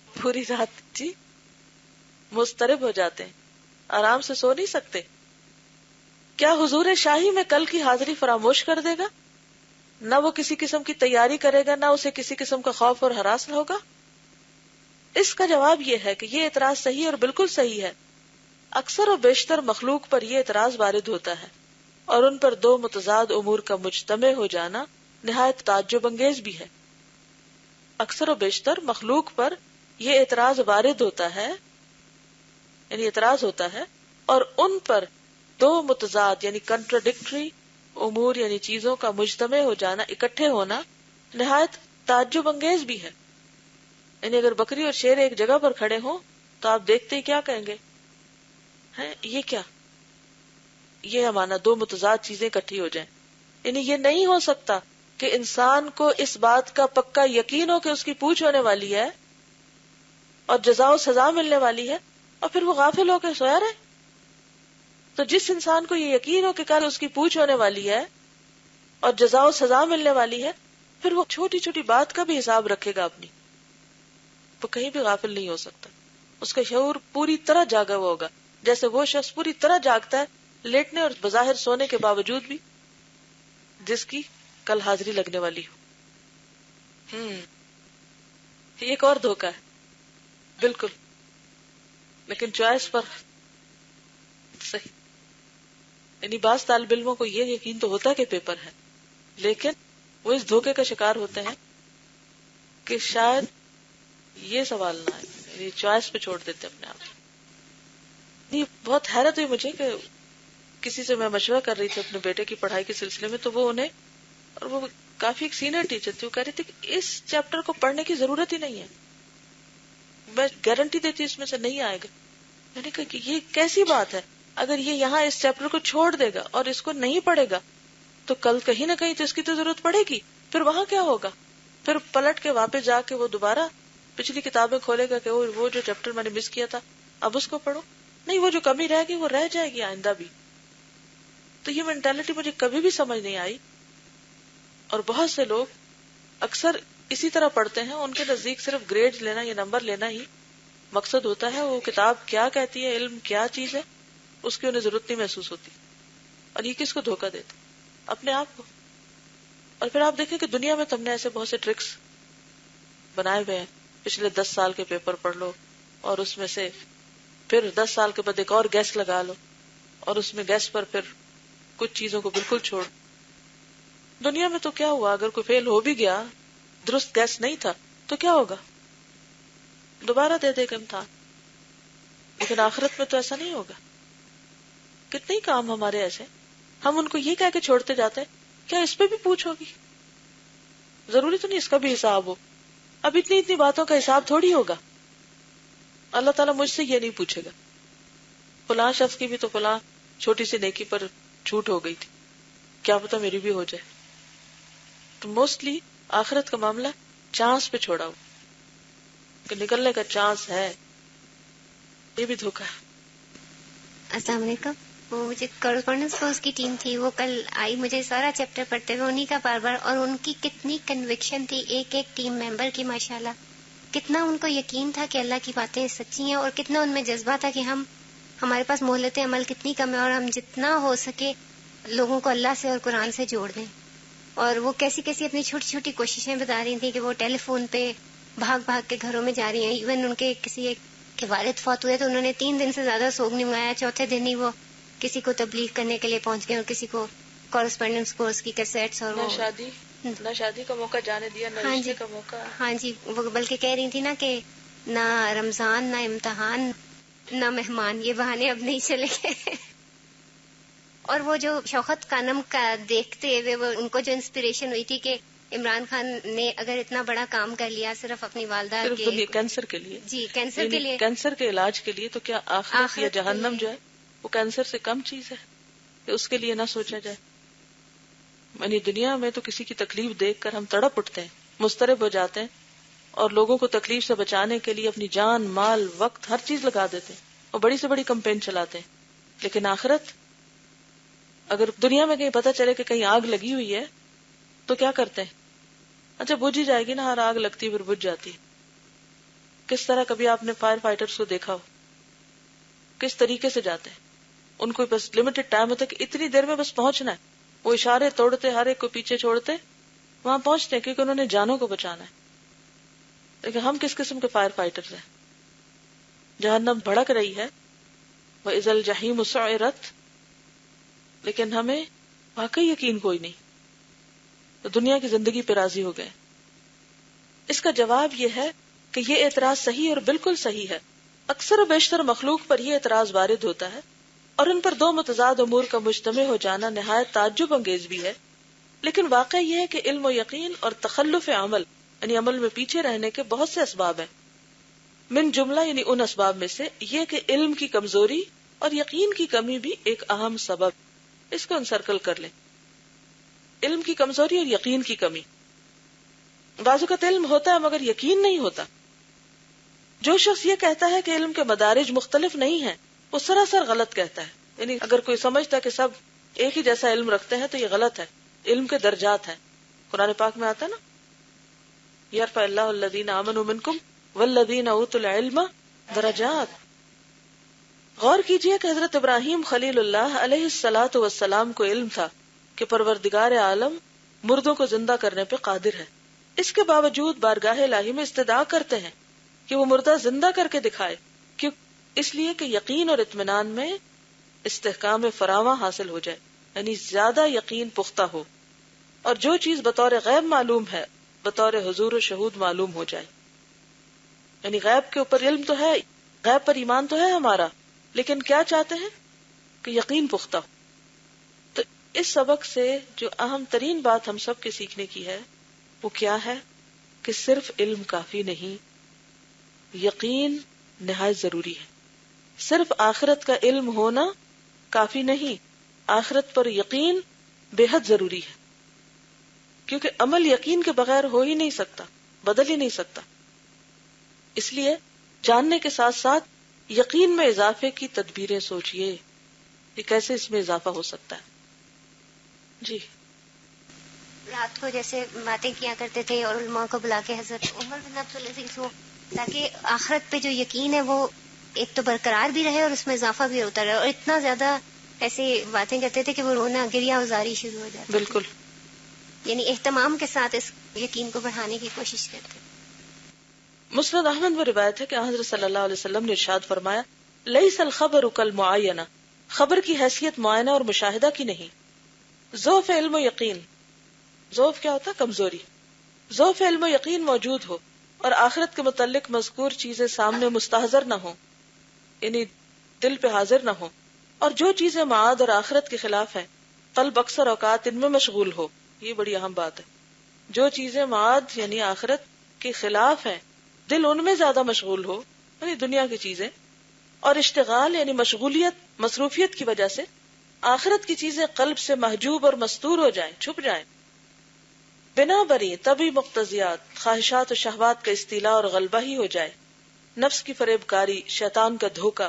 Speaker 1: پوری رات جی مضطرب ہو جاتے ہیں، آرام سے سو نہیں سکتے. کیا حضور شاہی میں کل کی حاضری فراموش کر دے گا؟ نہ وہ کسی قسم کی تیاری کرے گا، نہ اسے کسی قسم کا خوف اور ہراس ہوگا. اس کا جواب یہ ہے کہ یہ اعتراض صحیح اور بالکل صحیح ہے. اکثر و بیشتر مخلوق پر یہ اعتراض وارد ہوتا ہے اور ان پر دو متضاد امور کا مجتمع ہو جانا نہایت تعجب انگیز بھی ہے. اکثر و بیشتر مخلوق پر یہ اعتراض وارد ہوتا ہے، یعنی اعتراض ہوتا ہے، اور ان پر دو متضاد یعنی کنٹراڈکٹری امور یعنی چیزوں کا مجتمع ہو جانا، اکٹھے ہونا نہایت تعجب انگیز بھی ہے. یعنی اگر بکری اور شیر ایک جگہ پر کھڑے ہوں تو آپ دیکھتے ہی کیا کہیں گے، یہ کیا، یہ ہمارا دو متضاد چیزیں اکٹھی ہو جائیں. یعنی یہ نہیں ہو سکتا کہ انسان کو اس بات کا پکا یقین ہو کہ اس کی پوچھ ہونے والی ہے اور جزا و سزا ملنے والی ہے، اور پھر وہ غافل ہو کے سویا رہے. تو جس انسان کو یہ یقین ہو کہ کل اس کی پوچھ ہونے والی ہے اور جزا و سزا ملنے والی ہے، پھر وہ چھوٹی چھوٹی بات کا بھی حساب رکھے گا اپنی، وہ کہیں بھی غافل نہیں ہو سکتا. اس کا شعور پوری طرح جاگا ہوا ہوگا، جیسے وہ شخص پوری طرح جاگتا ہے لیٹنے اور بظاہر سونے کے باوجود بھی جس کی کل حاضری لگنے والی ہو. ایک اور دھوکہ ہے بالکل، لیکن چوائس پر صحیح. یعنی بعض طالب علموں کو یہ یقین تو ہوتا ہے کہ پیپر ہے، لیکن وہ اس دھوکے کا شکار ہوتے ہیں کہ شاید یہ سوال نہ آئے، یعنی چوائس پہ چھوڑ دیتے اپنے آپ. یہ بہت حیرت ہوئی مجھے کہ کسی سے میں مشورہ کر رہی تھی اپنے بیٹے کی پڑھائی کے سلسلے میں، تو وہ انہیں، اور وہ کافی ایک سینئر ٹیچر تھی، وہ کہہ رہی تھی کہ اس چیپٹر کو پڑھنے کی ضرورت ہی نہیں ہے، میں گارنٹی دیتی اس میں سے نہیں آئے گا. میں نے کہا کہ یہ کیسی بات ہے، اگر یہ یہاں اس چیپٹر کو چھوڑ دے گا اور اس کو نہیں پڑھے گا تو کل کہیں نہ کہیں تو اس کی تو ضرورت پڑے گی، پھر وہاں کیا ہوگا؟ پھر پلٹ کے واپس جا کے وہ دوبارہ پچھلی کتابیں کھولے گا کہ وہ جو چیپٹر میں نے مس کیا تھا اب اس کو پڑھو. نہیں، وہ جو کمی رہ گئی وہ رہ جائے گی آئندہ بھی. تو یہ مینٹالٹی مجھے کبھی بھی سمجھ نہیں آئی، اور بہت سے لوگ اکثر اسی طرح پڑھتے ہیں. ان کے نزدیک صرف گریڈ لینا یا نمبر لینا ہی مقصد ہوتا ہے. وہ کتاب کیا کہتی ہے، علم کیا چیز ہے، اس کی انہیں ضرورت نہیں محسوس ہوتی. اور یہ کس کو دھوکہ دیتے؟ اپنے آپ کو. اور پھر آپ دیکھیں کہ دنیا میں تم نے ایسے بہت سے ٹرکس بنائے ہوئے ہیں. پچھلے 10 سال کے پیپر پڑھ لو اور اس میں سے پھر 10 سال کے بعد ایک اور گیس لگا لو اور اس میں گیس پر پھر کچھ چیزوں کو بالکل چھوڑ. دنیا میں تو کیا ہوا، اگر کوئی فیل ہو بھی گیا، درست گیس نہیں تھا تو کیا ہوگا، دوبارہ دے دے گا امتحان. لیکن آخرت میں تو ایسا نہیں ہوگا. کتنے ہی کام ہمارے ایسے، ہم ان کو یہ کہہ کے چھوڑتے جاتے ہیں کیا اس پہ بھی پوچھ ہوگی، ضروری تو نہیں اس کا بھی حساب ہو. اب اتنی باتوں کا حساب تھوڑی ہوگا. اللہ تعالیٰ مجھ سے یہ نہیں پوچھے گا فلاں شخص کی بھی تو فلاں چھوٹی سی نیکی پر چھوٹ ہو گئی تھی، کیا پتا میری بھی ہو جائے. تو موسٹلی آخرت کا معاملہ چانس پہ چھوڑا ہو کہ نکلنے کا چانس ہے. یہ بھی دھوکا ہے.
Speaker 9: السلام علیکم. وہ مجھے کورسپونڈنس کورس کی ٹیم تھی، وہ کل آئی مجھے سارا چیپٹر پڑھتے ہوئے انہی کا بار بار، اور ان کی کتنی کنوکشن تھی ایک ایک ٹیم ممبر کی، ماشاءاللہ کتنا ان کو یقین تھا کہ اللہ کی باتیں سچی ہیں، اور کتنا ان میں جذبہ تھا کہ ہمارے پاس مہلت عمل کتنی کم ہے اور ہم جتنا ہو سکے لوگوں کو اللہ سے اور قرآن سے جوڑ دیں. اور وہ کیسی اپنی چھوٹی چھوٹی کوششیں بتا رہی تھیں کہ وہ ٹیلی فون پہ بھاگ کے گھروں میں جا رہی ہیں. ایون ان کے کسی ایک کے والد فوت ہوئے تو انہوں نے 3 دن سے زیادہ سوگ نہیں منگایا، چوتھے دن ہی وہ کسی کو تبلیغ کرنے کے لیے پہنچ گئے اور کسی کو کورسپونڈنس کورس کی کیسٹس. اور
Speaker 1: نہ شادی کا موقع جانے دیا، نہ رشتے کا موقع.
Speaker 9: ہاں جی، وہ بلکہ کہہ رہی تھی نا کہ نہ رمضان، نہ امتحان، نہ مہمان، یہ بہانے اب نہیں چلے گئے. اور وہ جو شوکت خانم کا دیکھتے ہوئے وہ ان کو جو انسپریشن ہوئی تھی کہ عمران خان نے اگر اتنا بڑا کام کر لیا صرف اپنی والدہ کے
Speaker 1: کینسر کے لیے،
Speaker 9: جی کینسر کے لیے،
Speaker 1: کینسر کے علاج کے لیے، تو کیا آخرت یا جہنم جو ہے وہ کینسر سے کم چیز ہے کہ اس کے لیے نہ سوچا جائے. یعنی دنیا میں تو کسی کی تکلیف دیکھ کر ہم تڑپ اٹھتے ہیں، مضطرب ہو جاتے ہیں، اور لوگوں کو تکلیف سے بچانے کے لیے اپنی جان، مال، وقت، ہر چیز لگا دیتے ہیں اور بڑی سے بڑی کمپین چلاتے ہیں. لیکن آخرت، اگر دنیا میں کہیں پتہ چلے کہ کہیں آگ لگی ہوئی ہے تو کیا کرتے ہیں؟ اچھا بجھ ہی جائے گی نا، ہر آگ لگتی پھر بجھ جاتی. کس طرح کبھی آپ نے فائر فائٹرز کو دیکھا ہو کس طریقے سے جاتے ہیں؟ ان کو بس لمیٹڈ ٹائم ہوتا ہے کہ اتنی دیر میں بس پہنچنا ہے. وہ اشارے توڑتے، ہر ایک کو پیچھے چھوڑتے وہاں پہنچتے ہیں کیونکہ انہوں نے جانوں کو بچانا ہے. لیکن ہم کس قسم کے فائر فائٹرز ہیں؟ جہنم بھڑک رہی ہے، وَإِذَا الْجَحِيمُ سُعِرَتْ، لیکن ہمیں واقعی یقین کوئی نہیں، تو دنیا کی زندگی پہ راضی ہو گئے. اس کا جواب یہ ہے کہ یہ اعتراض صحیح اور بالکل صحیح ہے. اکثر و بیشتر مخلوق پر یہ اعتراض وارد ہوتا ہے، اور ان پر دو متضاد امور کا مجتمع ہو جانا نہایت تعجب انگیز بھی ہے. لیکن واقعہ یہ ہے کہ علم و یقین اور تخلف عمل یعنی عمل میں پیچھے رہنے کے بہت سے اسباب ہیں. من جملہ یعنی ان اسباب میں سے یہ کہ علم کی کمزوری اور یقین کی کمی بھی ایک اہم سبب. اس کو انسرکل کر لیں. علم کی کمزوری اور یقین کی کمی. بعض اوقات علم ہوتا ہے مگر یقین نہیں ہوتا. جو شخص یہ کہتا ہے کہ علم کے مدارج مختلف نہیں ہیں وہ سراسر غلط کہتا ہے. یعنی اگر کوئی سمجھتا ہے کہ سب ایک ہی جیسا علم رکھتے ہیں تو یہ غلط ہے. علم کے درجات ہیں. قرآن پاک میں آتا ہے نا، یرفع اللہ الذین آمنوا منکم والذین اوتوا العلم درجات. غور کیجئے کہ حضرت ابراہیم خلیل اللہ علیہ الصلاۃ والسلام کو علم تھا کہ پروردگار عالم مردوں کو زندہ کرنے پہ قادر ہے. اس کے باوجود بارگاہ الہی میں استدعا کرتے ہیں کہ وہ مردہ زندہ کر کے دکھائے. کیوں؟ اس لیے کہ یقین اور اطمینان میں استحکام فراواں حاصل ہو جائے، یعنی زیادہ یقین پختہ ہو، اور جو چیز بطور غیب معلوم ہے بطور حضور و شہود معلوم ہو جائے. یعنی غیب کے اوپر علم تو ہے، غیب پر ایمان تو ہے ہمارا، لیکن کیا چاہتے ہیں کہ یقین پختہ ہو. تو اس سبق سے جو اہم ترین بات ہم سب کے سیکھنے کی ہے وہ کیا ہے کہ صرف علم کافی نہیں، یقین نہایت ضروری ہے. صرف آخرت کا علم ہونا کافی نہیں، آخرت پر یقین بے حد ضروری ہے، کیونکہ عمل یقین کے بغیر ہو ہی نہیں سکتا، بدل ہی نہیں سکتا. اس لیے جاننے کے ساتھ ساتھ یقین میں اضافے کی تدبیریں سوچئے کہ کیسے اس میں اضافہ ہو سکتا ہے. جی
Speaker 9: رات کو جیسے باتیں کیا کرتے تھے اور علماء کو بلا کے حضرت عمر بن عبدالعزیز ہو، تاکہ آخرت پہ جو یقین ہے وہ ایک تو برقرار بھی رہے اور اس میں اضافہ بھی ہوتا رہے. اور اتنا زیادہ ایسی باتیں کرتے تھے کہ وہ رونا گریا ازاری شروع ہو جاتی.
Speaker 1: بالکل،
Speaker 9: یعنی اہتمام کے ساتھ اس یقین کو بڑھانے کی کوشش کرتے.
Speaker 1: مسند احمد میں روایت ہے کہ حضرت صلی اللہ علیہ وسلم نے ارشاد فرمایا، لیس الخبر کالمعینہ، خبر کی حیثیت معائنہ اور مشاہدہ کی نہیں. ضعف علم و یقین، ضعف کیا ہوتا ہے؟ کمزوری. ضعف علم و یقین موجود ہو اور آخرت کے متعلق مذکور چیزیں سامنے مستحضر نہ ہوں، یعنی دل پہ حاضر نہ ہوں، اور جو چیزیں معاد اور آخرت کے خلاف ہیں قلب اکثر اوقات ان میں مشغول ہو. یہ بڑی اہم بات ہے. جو چیزیں معاد یعنی آخرت کے خلاف ہیں دل ان میں زیادہ مشغول ہو، یعنی دنیا کی چیزیں، اور اشتغال یعنی مشغولیت مصروفیت کی وجہ سے آخرت کی چیزیں قلب سے محجوب اور مستور ہو جائیں، چھپ جائیں. بنا بری طبی مقتضیات، خواہشات و شہوات کا استیلاء اور غلبہ ہی ہو جائے، نفس کی فریب کاری، شیطان کا دھوکہ،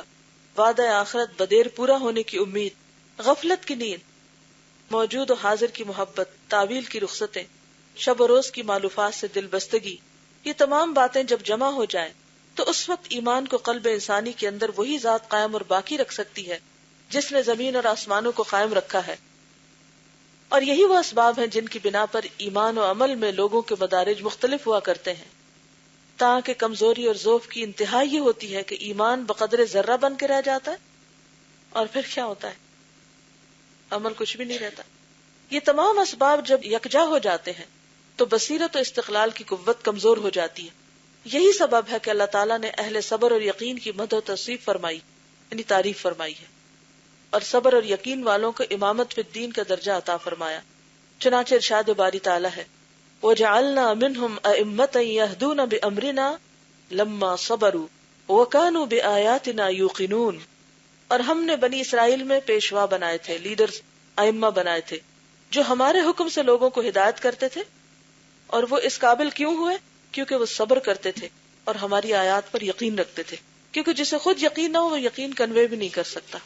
Speaker 1: وعدہ آخرت بدیر پورا ہونے کی امید، غفلت کی نیند، موجود و حاضر کی محبت، تعویل کی رخصتیں، شب و روز کی معلوفات سے دل بستگی، یہ تمام باتیں جب جمع ہو جائیں تو اس وقت ایمان کو قلب انسانی کے اندر وہی ذات قائم اور باقی رکھ سکتی ہے جس نے زمین اور آسمانوں کو قائم رکھا ہے. اور یہی وہ اسباب ہیں جن کی بنا پر ایمان و عمل میں لوگوں کے مدارج مختلف ہوا کرتے ہیں، تاکہ کمزوری اور ضعف کی انتہا یہ ہوتی ہے کہ ایمان بقدر ذرہ بن کے رہ جاتا ہے، اور پھر کیا ہوتا ہے؟ عمل کچھ بھی نہیں رہتا. یہ تمام اسباب جب یکجا ہو جاتے ہیں تو بصیرت و استقلال کی قوت کمزور ہو جاتی ہے. یہی سبب ہے کہ اللہ تعالیٰ نے اہل صبر اور یقین کی مدح و توصیف فرمائی، یعنی تعریف فرمائی ہے، اور صبر اور یقین والوں کو امامت فی الدین کا درجہ عطا فرمایا. چنانچہ ارشاد باری تعالیٰ ہے، وَجَعَلْنَا مِنْهُمْ أَئِمَّةً يَهْدُونَ بِأَمْرِنَا لَمَّا صَبَرُوا وَكَانُوا بِآيَاتِنَا يُوقِنُونَ. اور ہم نے بنی اسرائیل میں پیشوا بنائے تھے، لیڈرز، ائمہ بنائے تھے، جو ہمارے حکم سے لوگوں کو ہدایت کرتے تھے، اور وہ اس قابل کیوں ہوئے؟ کیونکہ وہ صبر کرتے تھے اور ہماری آیات پر یقین رکھتے تھے. کیونکہ جسے خود یقین نہ ہو وہ یقین کنوے بھی نہیں کر سکتا.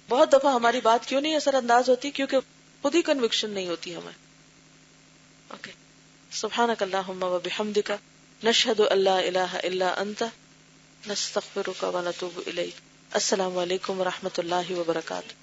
Speaker 1: بہت دفعہ ہماری بات کیوں نہیں اثر انداز ہوتی؟ کیونکہ خود ہی کنوکشن نہیں ہوتی ہمیں. اوکے، سبحانک اللہم و بحمدک، نشہد ان لا الہ الا انت، نستغفرک و نتوب الیک. السلام علیکم و رحمۃ اللہ وبرکاتہ.